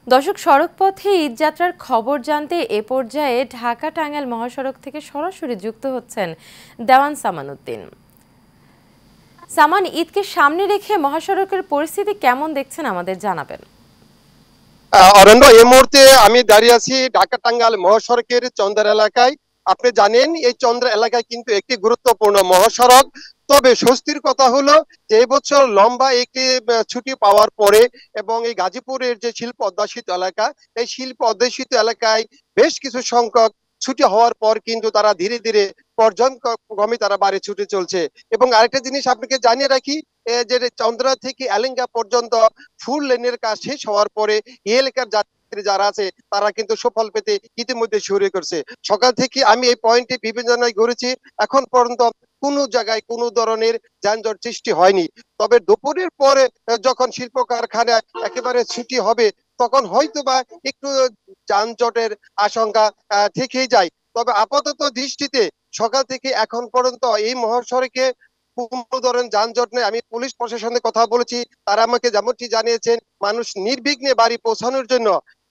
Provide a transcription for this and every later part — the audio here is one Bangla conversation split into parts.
দর্শক, সড়কপথে ঈদযাত্রার খবর জানতে এ পর্যায়ে ঢাকা টাঙ্গাইল মহাসড়ক থেকে সরাসরি যুক্ত হচ্ছেন দেওয়ান সামান উদ্দিন। সামান, ঈদকে সামনে রেখে মহাসড়কের পরিস্থিতি কেমন দেখছেন আমাদের জানাবেন। অরণ্য, এই মুহূর্তে আমি দাঁড়িয়ে আছি ঢাকা টাঙ্গাইল মহাসড়কের চন্দ্র এলাকায়। আপনি জানেন এই চন্দ্র এলাকায় কিন্তু একটি গুরুত্বপূর্ণ মহাসড়ক। তবে স্বস্তির কথা হলো যে এবছর লম্বা একটি ছুটি পাওয়ার পরে এবং এই গাজীপুরের যে শিল্প অধ্যুষিত এলাকা, এই শিল্প অধ্যুষিত এলাকায় বেশ কিছু সংখ্যক ছুটি হওয়ার পর কিন্তু তারা ধীরে ধীরে পর্যায়ক্রমে তারা বাড়ি ছুটে চলছে। এবং আরেকটা জিনিস আপনাকে জানিয়ে রাখি, যে চন্দ্রা থেকে এলেঙ্গা পর্যন্ত ফুল লেনের কাজ শেষ হওয়ার পরে এই এলাকার যাত্রী যারা আছে তারা কিন্তু সুফল পেতে ইতিমধ্যে শুরু করছে। সকাল থেকে আমি এই পয়েন্টে বিভিন্ন জায়গায় ঘুরেছি, এখন পর্যন্ত কোনো জায়গায় কোনো ধরনের যানজট সৃষ্টি হয়নি। তবে দুপুরের পরে যখন শিল্প কারখানায় একেবারে ছুটি হবে তখন হয়তোবা একটু যানজটের আশঙ্কা থেকেই যায়। তবে আপাতত দৃষ্টিতে সকাল থেকে এখন পর্যন্ত এই মহাসড়কে কোনো ধরনের যানজট নেই। আমি পুলিশ প্রশাসনের কথা বলেছি, তারা আমাকে যেমনটি জানিয়েছেন মানুষ নির্বিঘ্নে বাড়ি পৌঁছানোর জন্য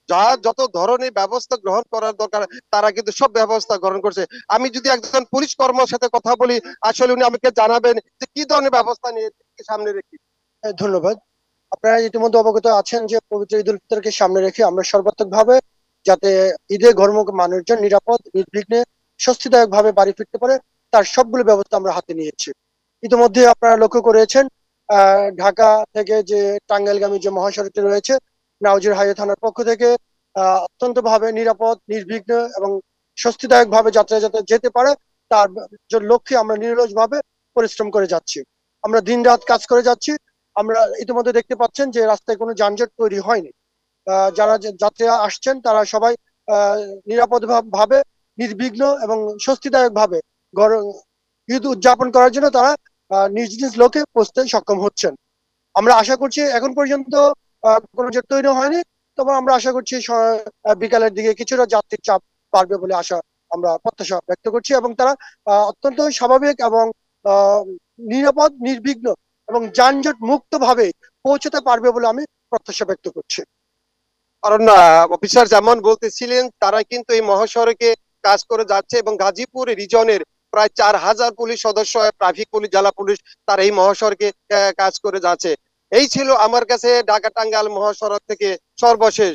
যা যত ধরনের ব্যবস্থা গ্রহণ করার দরকার তারা কিন্তু সব ব্যবস্থা গ্রহণ করছে। আমি যদি একজন পুলিশ কর্মীর সাথে কথা বলি, আসলে উনি আমাকে জানাবেন যে কি ধরনের ব্যবস্থা নিয়ে সামনে রেখে। ধন্যবাদ। আপনারা ইতিমধ্যে অবগত আছেন যে পবিত্র ঈদ উল ফিতরকে সামনে রেখে আমরা সর্বাত্মকভাবে যাতে ঈদে ঘরমুখ মানুষজন নিরাপদ নির্বিঘ্নে স্বস্তিদায়ক ভাবে বাড়ি ফিরতে পারে তার সবগুলো ব্যবস্থা আমরা হাতে নিয়েছি। ইতিমধ্যে আপনারা লক্ষ্য করেছেন ঢাকা থেকে যে টাঙ্গাইলগামী যে মহাসড়কটি রয়েছে, নাওজুর হাইওয়ে থানার পক্ষ থেকে অত্যন্ত ভাবে নিরাপদ নির্বিঘ্ন এবং স্বস্তিদায়ক ভাবে যাত্রা যাতে যেতে পারে তার লক্ষ্যে আমরা নিরলস ভাবে পরিশ্রম করে যাচ্ছি। আমরা দিন রাত কাজ করে যাচ্ছি। আমরা ইতিমধ্যে দেখতে পাচ্ছেন যে রাস্তায় কোনো যানজট তৈরি হয়নি। যারা যাত্রীরা আসছেন তারা সবাই নিরাপদ ভাবে নির্বিঘ্ন এবং স্বস্তিদায়ক ভাবে ঈদ উদযাপন করার জন্য তারা নিজ নিজ লোকে পৌঁছতে সক্ষম হচ্ছেন। আমরা আশা করছি এখন পর্যন্ত কোনো জট তৈরি হয়নি, তবে আমরা আশা করছি বিকালের দিকে কিছুটা যাত্রীর চাপ বাড়বে বলে আমরা প্রত্যাশা ব্যক্ত করছি এবং তারা অত্যন্ত স্বাভাবিক এবং নিরাপদ নির্বিঘ্ন এবং যানজট মুক্ত ভাবে পৌঁছতে পারবে বলে আমি প্রত্যাশা ব্যক্ত করছি। কারণ অফিসার যেমন বলতেছিলেন তারা কিন্তু এই মহাসড়কে কাজ করে যাচ্ছে এবং গাজীপুর রিজনের প্রায় 4000 পুলিশ সদস্য, ট্রাফিক পুলিশ, জেলা পুলিশ তারা এই মহাসড়কে কাজ করে যাচ্ছে। এই ছিল আমার কাছে ঢাকা টাঙ্গাইল মহাসড়ক থেকে সর্বশেষ